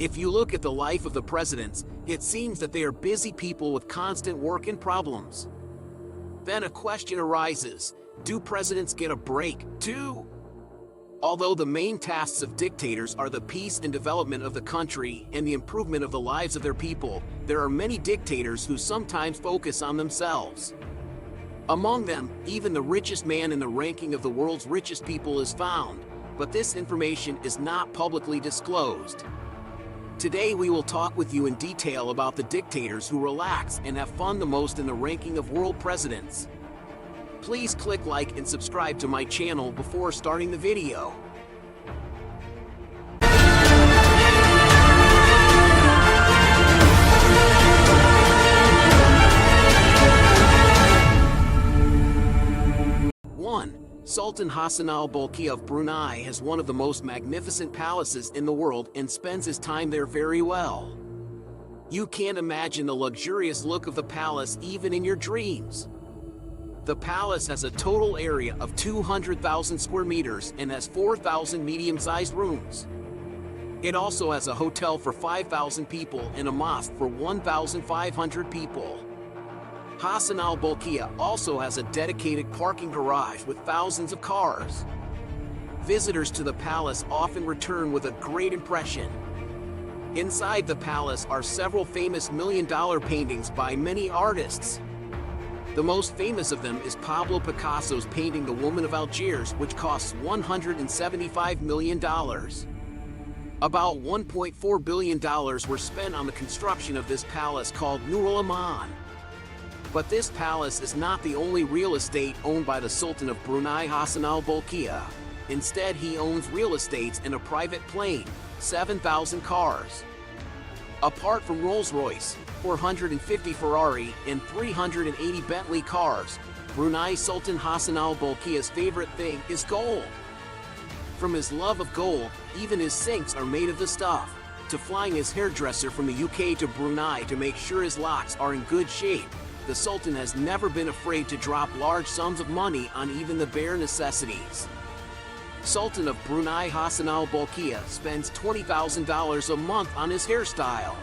If you look at the life of the presidents, it seems that they are busy people with constant work and problems. Then a question arises, do presidents get a break, too? Although the main tasks of dictators are the peace and development of the country and the improvement of the lives of their people, there are many dictators who sometimes focus on themselves. Among them, even the richest man in the ranking of the world's richest people is found, but this information is not publicly disclosed. Today we will talk with you in detail about the dictators who relax and have fun the most in the ranking of world presidents. Please click like and subscribe to my channel before starting the video. Sultan Hassan al-Bolkiah of Brunei has one of the most magnificent palaces in the world and spends his time there very well. You can't imagine the luxurious look of the palace even in your dreams. The palace has a total area of 200,000 square meters and has 4,000 medium-sized rooms. It also has a hotel for 5,000 people and a mosque for 1,500 people. Hassan al-Bolkiah also has a dedicated parking garage with thousands of cars. Visitors to the palace often return with a great impression. Inside the palace are several famous million-dollar paintings by many artists. The most famous of them is Pablo Picasso's painting The Woman of Algiers, which costs $175 million. About $1.4 billion were spent on the construction of this palace called Nur al-Aman. But this palace is not the only real estate owned by the Sultan of Brunei, Hassan al-Bolkiah. Instead, he owns real estates and a private plane, 7,000 cars. Apart from Rolls-Royce, 450 Ferrari, and 380 Bentley cars, Brunei Sultan Hassan al-Bolkiah's favorite thing is gold. From his love of gold, even his sinks are made of the stuff, to flying his hairdresser from the UK to Brunei to make sure his locks are in good shape. The Sultan has never been afraid to drop large sums of money on even the bare necessities. Sultan of Brunei Hassan al-Bolkiah spends $20,000 a month on his hairstyle.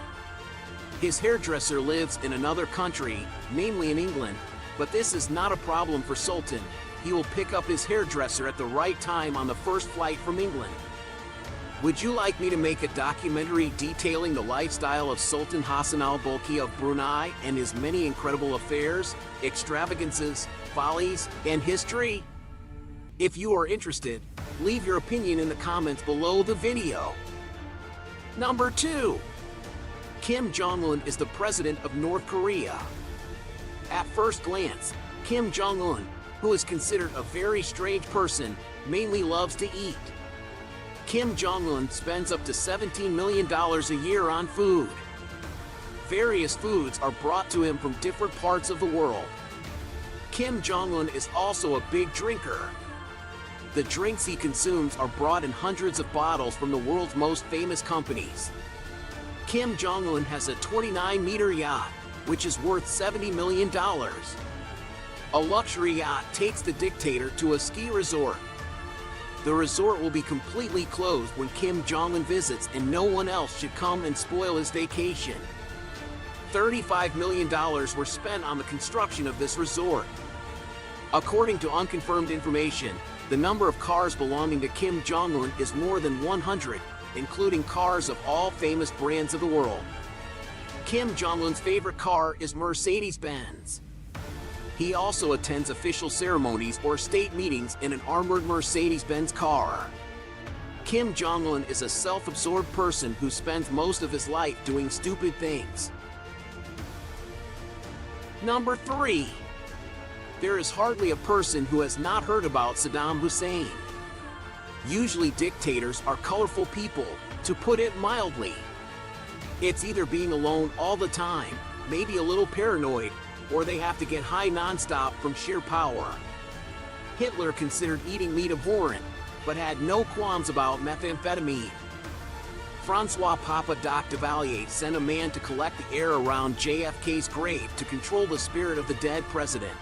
His hairdresser lives in another country, namely in England, but this is not a problem for Sultan. He will pick up his hairdresser at the right time on the first flight from England. Would you like me to make a documentary detailing the lifestyle of Sultan Hassan al-Bolkiah of Brunei and his many incredible affairs, extravagances, follies, and history? If you are interested, leave your opinion in the comments below the video. Number 2. Kim Jong-un is the president of North Korea. At first glance, Kim Jong-un, who is considered a very strange person, mainly loves to eat. Kim Jong-un spends up to $17 million a year on food. Various foods are brought to him from different parts of the world. Kim Jong-un is also a big drinker. The drinks he consumes are brought in hundreds of bottles from the world's most famous companies. Kim Jong-un has a 29-meter yacht, which is worth $70 million. A luxury yacht takes the dictator to a ski resort. The resort will be completely closed when Kim Jong-un visits, and no one else should come and spoil his vacation. $35 million were spent on the construction of this resort. According to unconfirmed information, the number of cars belonging to Kim Jong-un is more than 100, including cars of all famous brands of the world. Kim Jong-un's favorite car is Mercedes-Benz. He also attends official ceremonies or state meetings in an armored Mercedes-Benz car. Kim Jong-un is a self-absorbed person who spends most of his life doing stupid things. Number 3. There is hardly a person who has not heard about Saddam Hussein. Usually dictators are colorful people, to put it mildly. It's either being alone all the time, maybe a little paranoid, or they have to get high non-stop from sheer power. Hitler considered eating meat abhorrent, but had no qualms about methamphetamine. Francois Papa Doc Duvalier sent a man to collect the air around JFK's grave to control the spirit of the dead president.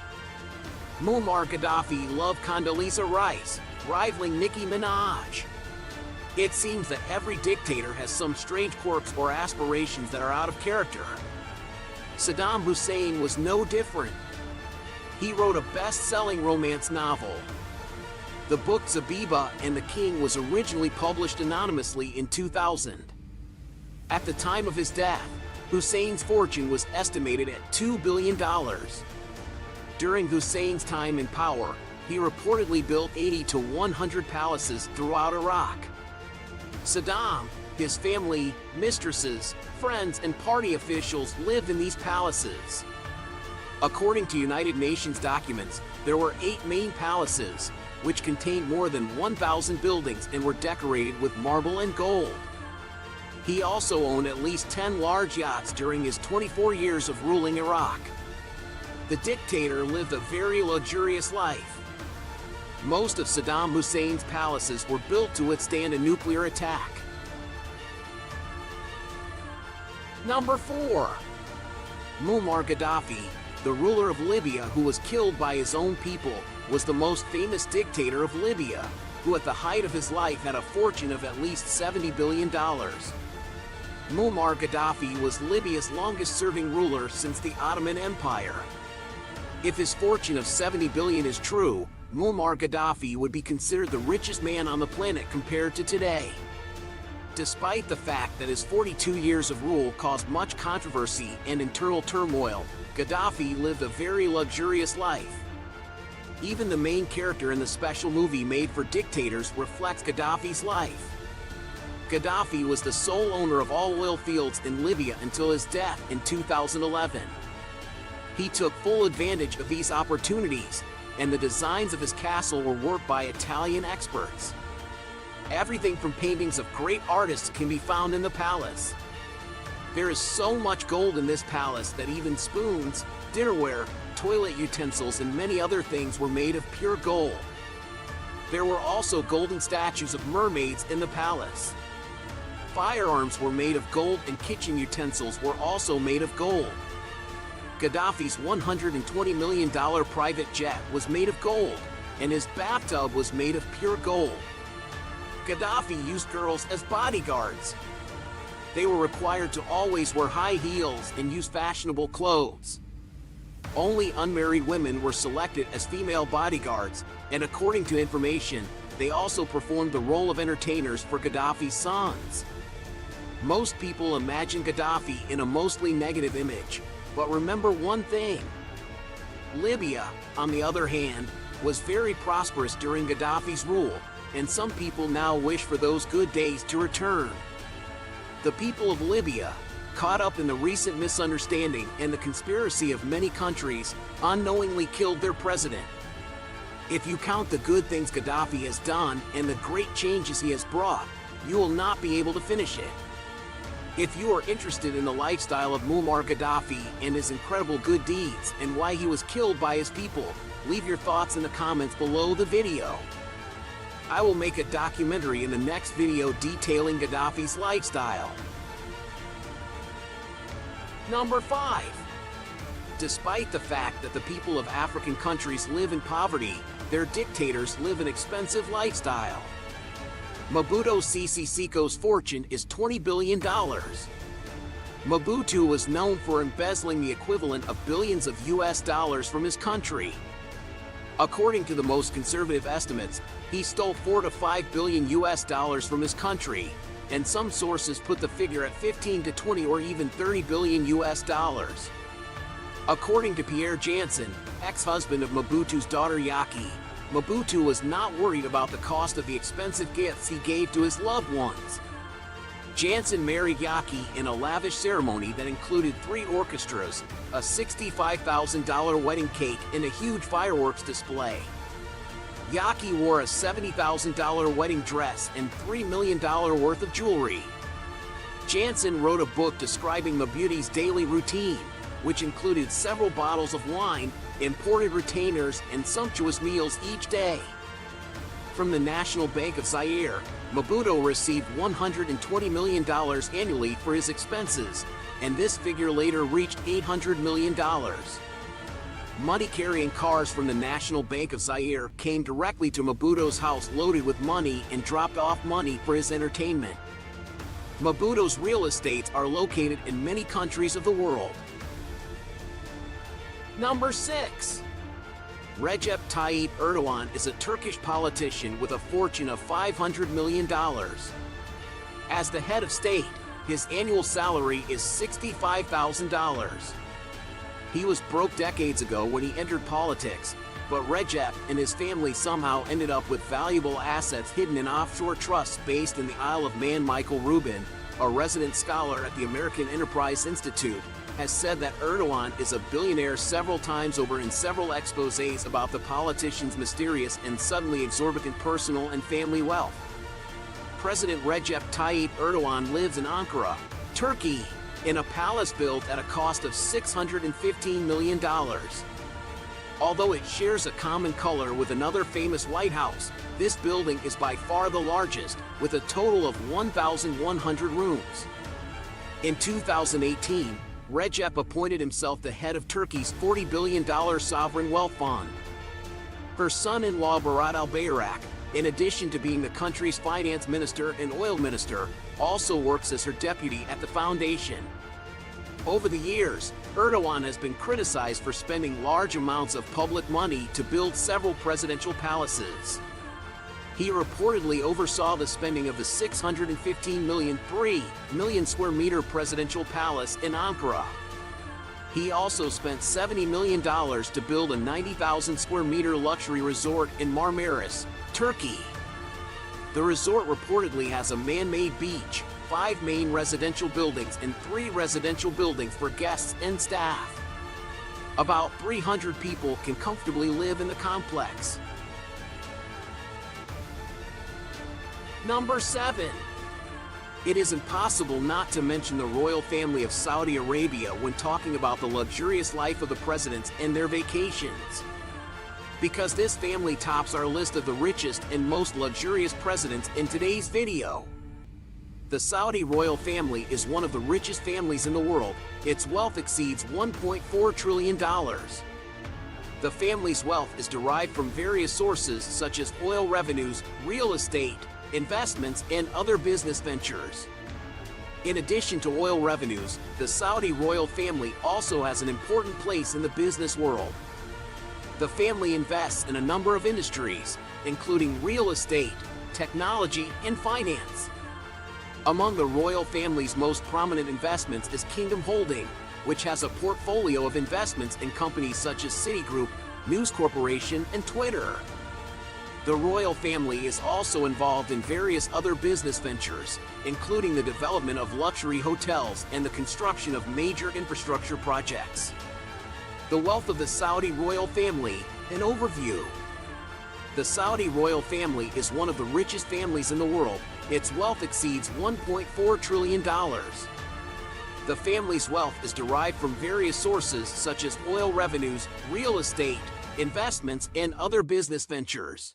Muammar Gaddafi loved Condoleezza Rice, rivaling Nicki Minaj. It seems that every dictator has some strange quirks or aspirations that are out of character. Saddam Hussein was no different. He wrote a best-selling romance novel. The book Zabiba and the King was originally published anonymously in 2000. At the time of his death, Hussein's fortune was estimated at $2 billion. During Hussein's time in power, he reportedly built 80 to 100 palaces throughout Iraq. Saddam, his family, mistresses, friends, and party officials lived in these palaces. According to United Nations documents, there were 8 main palaces, which contained more than 1,000 buildings and were decorated with marble and gold. He also owned at least 10 large yachts during his 24 years of ruling Iraq. The dictator lived a very luxurious life. Most of Saddam Hussein's palaces were built to withstand a nuclear attack. Number 4. Muammar Gaddafi, the ruler of Libya who was killed by his own people, was the most famous dictator of Libya, who at the height of his life had a fortune of at least $70 billion. Muammar Gaddafi was Libya's longest-serving ruler since the Ottoman Empire. If his fortune of $70 billion is true, Muammar Gaddafi would be considered the richest man on the planet compared to today. Despite the fact that his 42 years of rule caused much controversy and internal turmoil, Gaddafi lived a very luxurious life. Even the main character in the special movie made for dictators reflects Gaddafi's life. Gaddafi was the sole owner of all oil fields in Libya until his death in 2011. He took full advantage of these opportunities, and the designs of his castle were worked by Italian experts. Everything from paintings of great artists can be found in the palace. There is so much gold in this palace that even spoons, dinnerware, toilet utensils, and many other things were made of pure gold. There were also golden statues of mermaids in the palace. Firearms were made of gold and kitchen utensils were also made of gold. Gaddafi's $120 million private jet was made of gold, and his bathtub was made of pure gold. Gaddafi used girls as bodyguards. They were required to always wear high heels and use fashionable clothes. Only unmarried women were selected as female bodyguards, and according to information, they also performed the role of entertainers for Gaddafi's sons. Most people imagine Gaddafi in a mostly negative image, but remember one thing. Libya, on the other hand, was very prosperous during Gaddafi's rule, and some people now wish for those good days to return. The people of Libya, caught up in the recent misunderstanding and the conspiracy of many countries, unknowingly killed their president. If you count the good things Gaddafi has done and the great changes he has brought, you will not be able to finish it. If you are interested in the lifestyle of Muammar Gaddafi and his incredible good deeds and why he was killed by his people, leave your thoughts in the comments below the video. I will make a documentary in the next video detailing Gaddafi's lifestyle. Number 5. Despite the fact that the people of African countries live in poverty, their dictators live an expensive lifestyle. Mobutu Sese Seko's fortune is $20 billion. Mobutu was known for embezzling the equivalent of billions of US dollars from his country. According to the most conservative estimates, he stole 4 to 5 billion US dollars from his country, and some sources put the figure at 15 to 20 or even 30 billion US dollars. According to Pierre Janssen, ex-husband of Mobutu's daughter Yaki, Mobutu was not worried about the cost of the expensive gifts he gave to his loved ones. Janssen married Yaki in a lavish ceremony that included 3 orchestras, a $65,000 wedding cake, and a huge fireworks display. Yaki wore a $70,000 wedding dress and $3 million worth of jewelry. Janssen wrote a book describing Mobuti's daily routine, which included several bottles of wine, imported retainers, and sumptuous meals each day. From the National Bank of Zaire, Mobutu received $120 million annually for his expenses, and this figure later reached $800 million. Money-carrying cars from the National Bank of Zaire came directly to Mobutu's house loaded with money and dropped off money for his entertainment. Mobutu's real estates are located in many countries of the world. Number 6. Recep Tayyip Erdogan is a Turkish politician with a fortune of $500 million. As the head of state, his annual salary is $65,000. He was broke decades ago when he entered politics, but Recep and his family somehow ended up with valuable assets hidden in offshore trusts based in the Isle of Man. Michael Rubin, a resident scholar at the American Enterprise Institute, has said that Erdogan is a billionaire several times over in several exposés about the politician's mysterious and suddenly exorbitant personal and family wealth. President Recep Tayyip Erdogan lives in Ankara, Turkey, in a palace built at a cost of $615 million. Although it shares a common color with another famous White House, this building is by far the largest, with a total of 1,100 rooms. In 2018, Recep appointed himself the head of Turkey's $40 billion sovereign wealth fund. Her son-in-law Berat Albayrak, in addition to being the country's finance minister and oil minister, also works as her deputy at the foundation. Over the years, Erdogan has been criticized for spending large amounts of public money to build several presidential palaces. He reportedly oversaw the spending of the 3 million square meter presidential palace in Ankara. He also spent $70 million to build a 90,000 square meter luxury resort in Marmaris, Turkey. The resort reportedly has a man-made beach, 5 main residential buildings and 3 residential buildings for guests and staff. About 300 people can comfortably live in the complex. Number 7. It is impossible not to mention the royal family of Saudi Arabia when talking about the luxurious life of the presidents and their vacations. Because this family tops our list of the richest and most luxurious presidents in today's video. The Saudi royal family is one of the richest families in the world. Its wealth exceeds $1.4 trillion. The family's wealth is derived from various sources such as oil revenues, real estate, investments, and other business ventures. In addition to oil revenues, the Saudi royal family also has an important place in the business world. The family invests in a number of industries, including real estate, technology, and finance. Among the royal family's most prominent investments is Kingdom Holding, which has a portfolio of investments in companies such as Citigroup, News Corporation, and Twitter. The royal family is also involved in various other business ventures, including the development of luxury hotels and the construction of major infrastructure projects. The wealth of the Saudi royal family, an overview. The Saudi royal family is one of the richest families in the world. Its wealth exceeds $1.4 trillion. The family's wealth is derived from various sources such as oil revenues, real estate, investments, and other business ventures.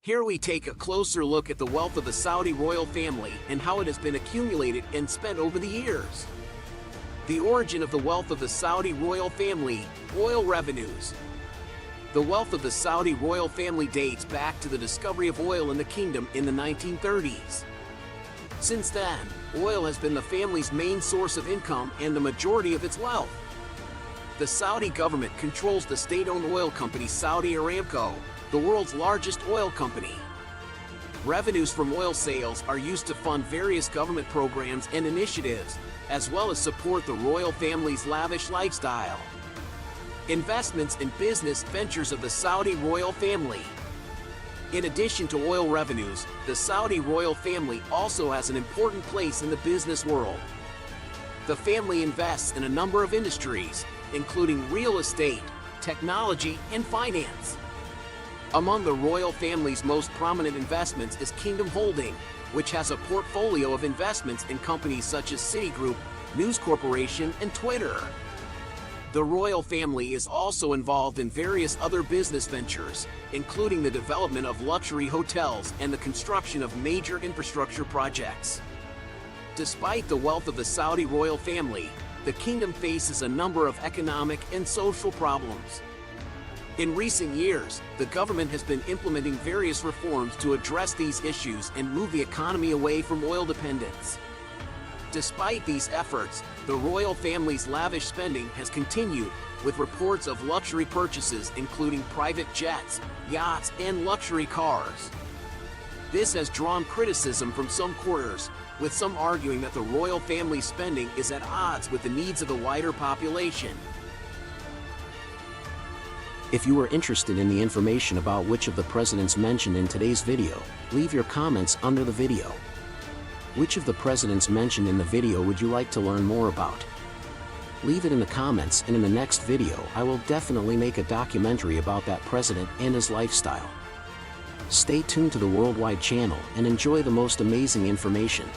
Here we take a closer look at the wealth of the Saudi royal family and how it has been accumulated and spent over the years. The origin of the wealth of the Saudi royal family, oil revenues. The wealth of the Saudi royal family dates back to the discovery of oil in the kingdom in the 1930s. Since then, oil has been the family's main source of income and the majority of its wealth. The Saudi government controls the state-owned oil company Saudi Aramco, the world's largest oil company. Revenues from oil sales are used to fund various government programs and initiatives, as well as support the royal family's lavish lifestyle. Investments in business ventures of the Saudi royal family. In addition to oil revenues, the Saudi royal family also has an important place in the business world. The family invests in a number of industries, including real estate, technology, and finance. Among the royal family's most prominent investments is Kingdom Holding, which has a portfolio of investments in companies such as Citigroup, News Corporation, and Twitter. The royal family is also involved in various other business ventures, including the development of luxury hotels and the construction of major infrastructure projects. Despite the wealth of the Saudi royal family, the kingdom faces a number of economic and social problems. In recent years, the government has been implementing various reforms to address these issues and move the economy away from oil dependence. Despite these efforts, the royal family's lavish spending has continued, with reports of luxury purchases including private jets, yachts, and luxury cars. This has drawn criticism from some quarters, with some arguing that the royal family's spending is at odds with the needs of the wider population. If you are interested in the information about which of the presidents mentioned in today's video, leave your comments under the video. Which of the presidents mentioned in the video would you like to learn more about? Leave it in the comments, and in the next video I will definitely make a documentary about that president and his lifestyle. Stay tuned to the Worldwide channel and enjoy the most amazing information.